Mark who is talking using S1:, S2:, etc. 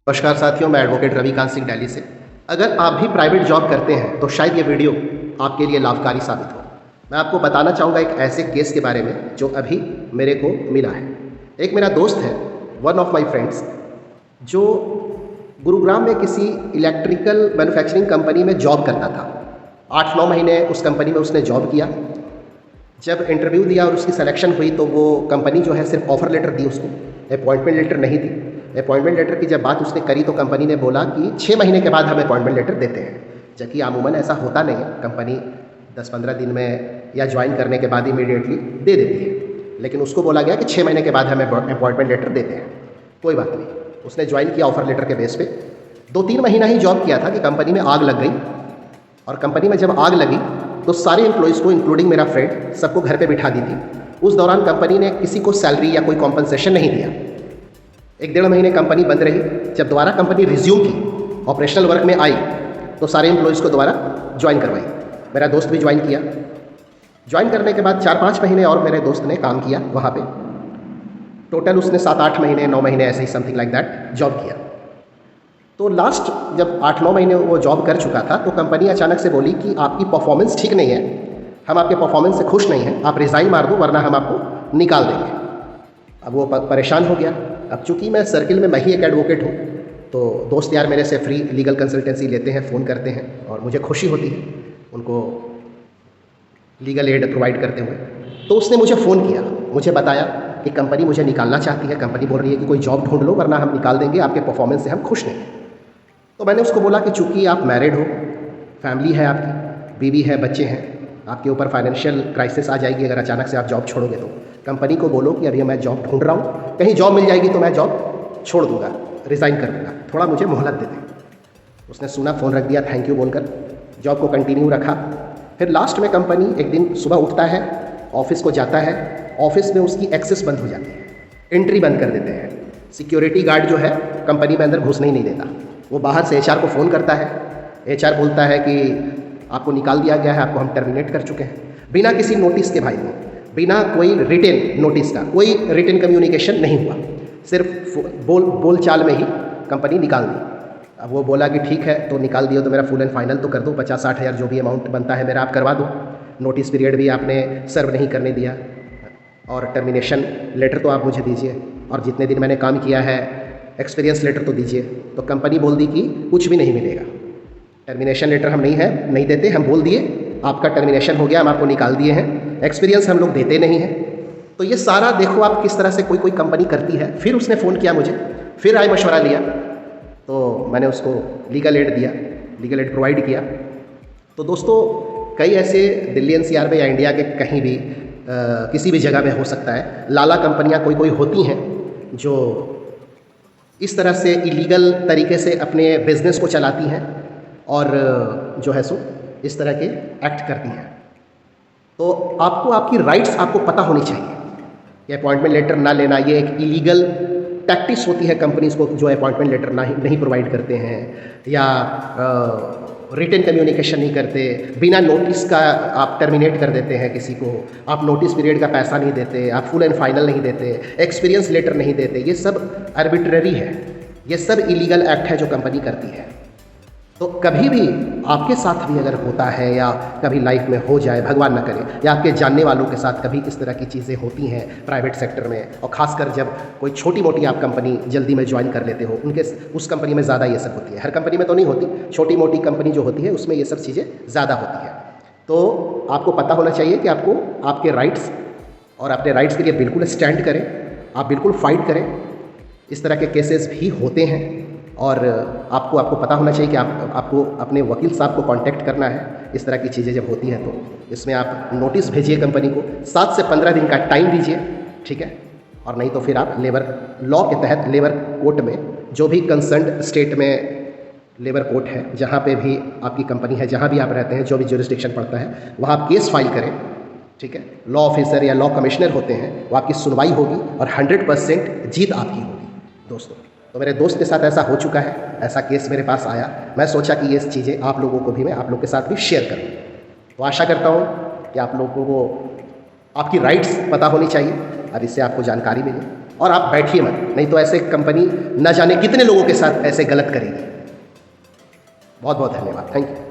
S1: नमस्कार साथियों, मैं एडवोकेट रविकांत सिंह दिल्ली से। अगर आप भी प्राइवेट जॉब करते हैं तो शायद ये वीडियो आपके लिए लाभकारी साबित हो। मैं आपको बताना चाहूँगा एक ऐसे केस के बारे में जो अभी मेरे को मिला है। एक मेरा दोस्त है, वन ऑफ माय फ्रेंड्स, जो गुरुग्राम में किसी इलेक्ट्रिकल मैन्युफैक्चरिंग कंपनी में जॉब करता था। 8-9 महीने उस कंपनी में उसने जॉब किया। जब इंटरव्यू दिया और उसकी सिलेक्शन हुई तो वो कंपनी जो है सिर्फ ऑफ़र लेटर दी उसको, अपॉइंटमेंट लेटर नहीं दी। अपॉइंटमेंट लेटर की जब बात उसने करी तो कंपनी ने बोला कि 6 महीने के बाद हम अपॉइंटमेंट लेटर देते हैं, जबकि अमूमन ऐसा होता नहीं है। कंपनी 10-15 दिन में या ज्वाइन करने के बाद इमीडिएटली दे देती है, लेकिन उसको बोला गया कि 6 महीने के बाद हम अपॉइंटमेंट लेटर देते हैं। कोई बात नहीं, उसने ज्वाइन किया ऑफ़र लेटर के बेस पे। 2-3 महीना ही जॉब किया था कि कंपनी में आग लग गई, और कंपनी में जब आग लगी तो सारे एम्प्लॉयज़ को, इंक्लूडिंग मेरा फ्रेंड, सबको घर पे बिठा दी थी। उस दौरान कंपनी ने किसी को सैलरी या कोई कॉम्पनसेशन नहीं दिया। 1-1.5 महीने कंपनी बंद रही। जब दोबारा कंपनी रिज्यूम की, ऑपरेशनल वर्क में आई, तो सारे एम्प्लॉयज़ को दोबारा ज्वाइन करवाई। मेरा दोस्त भी ज्वाइन किया। ज्वाइन करने के बाद 4-5 महीने और मेरे दोस्त ने काम किया वहाँ पे। टोटल उसने 7-8 महीने, 9 महीने ऐसे ही समथिंग लाइक दैट जॉब किया। तो लास्ट जब 8-9 महीने वो जॉब कर चुका था तो कंपनी अचानक से बोली कि आपकी परफॉर्मेंस ठीक नहीं है, हम आपके परफॉर्मेंस से खुश नहीं हैं, आप रिज़ाइन मार दो वरना हम आपको निकाल देंगे। अब वो परेशान हो गया। अब चूँकि मैं सर्किल में मैं ही एक एडवोकेट हूँ, तो दोस्त यार मेरे से फ्री लीगल कंसल्टेंसी लेते हैं, फ़ोन करते हैं, और मुझे खुशी होती है उनको लीगल एड प्रोवाइड करते हुए। तो उसने मुझे फ़ोन किया, मुझे बताया कि कंपनी मुझे निकालना चाहती है, कंपनी बोल रही है कि कोई जॉब ढूंढ लो वरना हम निकाल देंगे, आपके परफॉर्मेंस से हम खुश नहीं हैं। तो मैंने उसको बोला कि चूँकि आप मैरिड हो, फैमिली है आपकी, बीवी है, बच्चे हैं, आपके ऊपर फाइनेंशियल क्राइसिस आ जाएगी अगर अचानक से आप जॉब छोड़ोगे तो। कंपनी को बोलो कि अभी मैं जॉब ढूंढ रहा हूँ, कहीं जॉब मिल जाएगी तो मैं जॉब छोड़ दूँगा, रिज़ाइन कर दूँगा, थोड़ा मुझे मोहलत दे दें। उसने सुना, फ़ोन रख दिया थैंक यू बोलकर, जॉब को कंटिन्यू रखा। फिर लास्ट में कंपनी एक दिन सुबह उठता है, ऑफिस को जाता है, ऑफिस में उसकी एक्सेस बंद हो जाती है, एंट्री बंद कर देते हैं। सिक्योरिटी गार्ड जो है कंपनी में अंदर घुसने ही नहीं देता। वो बाहर से एचआर को फ़ोन करता है, एचआर बोलता है कि आपको निकाल दिया गया है, आपको हम टर्मिनेट कर चुके हैं। बिना किसी नोटिस के भाई को, बिना कोई रिटेन नोटिस का, कोई रिटेन कम्युनिकेशन नहीं हुआ, सिर्फ बोल चाल में ही कंपनी निकाल दी। अब वो बोला कि ठीक है, तो निकाल दिया तो मेरा फुल एंड फाइनल तो कर दो, 50-60 हज़ार जो भी अमाउंट बनता है मेरा आप करवा दो। नोटिस पीरियड भी आपने सर्व नहीं करने दिया, और टर्मिनेशन लेटर तो आप मुझे दीजिए, और जितने दिन मैंने काम किया है एक्सपीरियंस लेटर तो दीजिए। तो कंपनी बोल दी कि कुछ भी नहीं मिलेगा, टर्मिनेशन लेटर हम नहीं देते, हम बोल दिए आपका टर्मिनेशन हो गया, हम आपको निकाल दिए हैं, एक्सपीरियंस हम लोग देते नहीं हैं। तो ये सारा देखो आप किस तरह से कोई कंपनी करती है। फिर उसने फ़ोन किया मुझे, फिर राय मशवरा लिया, तो मैंने उसको लीगल एड दिया, लीगल एड प्रोवाइड किया। तो दोस्तों, कई ऐसे दिल्ली एनसीआर में या इंडिया के कहीं भी किसी भी जगह में हो सकता है, लाला कंपनियां कोई होती हैं जो इस तरह से इलीगल तरीके से अपने बिजनेस को चलाती हैं और जो है सो इस तरह के एक्ट करती हैं। तो आपको आपकी राइट्स आपको पता होनी चाहिए कि अपॉइंटमेंट लेटर ना लेना ये एक इलीगल टैक्टिक्स होती है कंपनीज़ को, जो अपॉइंटमेंट लेटर नहीं प्रोवाइड करते हैं या रिटेन कम्युनिकेशन नहीं करते, बिना नोटिस का आप टर्मिनेट कर देते हैं किसी को, आप नोटिस पीरियड का पैसा नहीं देते, आप फुल एंड फाइनल नहीं देते, एक्सपीरियंस लेटर नहीं देते। ये सब आर्बिट्ररी है, ये सब इलीगल एक्ट है जो कंपनी करती है। तो कभी भी आपके साथ भी अगर होता है या कभी लाइफ में हो जाए, भगवान न करे, या आपके जानने वालों के साथ कभी इस तरह की चीज़ें होती हैं प्राइवेट सेक्टर में, और ख़ासकर जब कोई छोटी मोटी आप कंपनी जल्दी में ज्वाइन कर लेते हो, उस कंपनी में ज़्यादा ये सब होती है। हर कंपनी में तो नहीं होती, छोटी मोटी कंपनी जो होती है उसमें ये सब चीज़ें ज़्यादा होती है। तो आपको पता होना चाहिए कि आपको आपके राइट्स, और अपने राइट्स के लिए बिल्कुल स्टैंड करें, आप बिल्कुल फाइट करें। इस तरह के केसेस भी होते हैं, और आपको पता होना चाहिए कि आपको अपने वकील साहब को कांटेक्ट करना है इस तरह की चीज़ें जब होती हैं। तो इसमें आप नोटिस भेजिए कंपनी को, 7 से 15 दिन का टाइम दीजिए, ठीक है। और नहीं तो फिर आप लेबर लॉ के तहत लेबर कोर्ट में, जो भी कंसर्न्ड स्टेट में लेबर कोर्ट है, जहाँ पे भी आपकी कंपनी है, जहाँ भी आप रहते हैं, जो भी ज्यूरिसडिक्शन पड़ता है, वहाँ आप केस फाइल करें, ठीक है। लॉ ऑफिसर या लॉ कमिश्नर होते हैं, वो आपकी सुनवाई होगी और 100% जीत आपकी होगी। दोस्तों, तो मेरे दोस्त के साथ ऐसा हो चुका है, ऐसा केस मेरे पास आया, मैं सोचा कि ये चीज़ें आप लोगों को भी, मैं आप लोग के साथ भी शेयर करूँ। तो आशा करता हूँ कि आप लोगों को आपकी राइट्स पता होनी चाहिए और इससे आपको जानकारी मिले, और आप बैठिए मत, नहीं तो ऐसे कंपनी न जाने कितने लोगों के साथ ऐसे गलत करेगी। बहुत बहुत धन्यवाद, थैंक यू।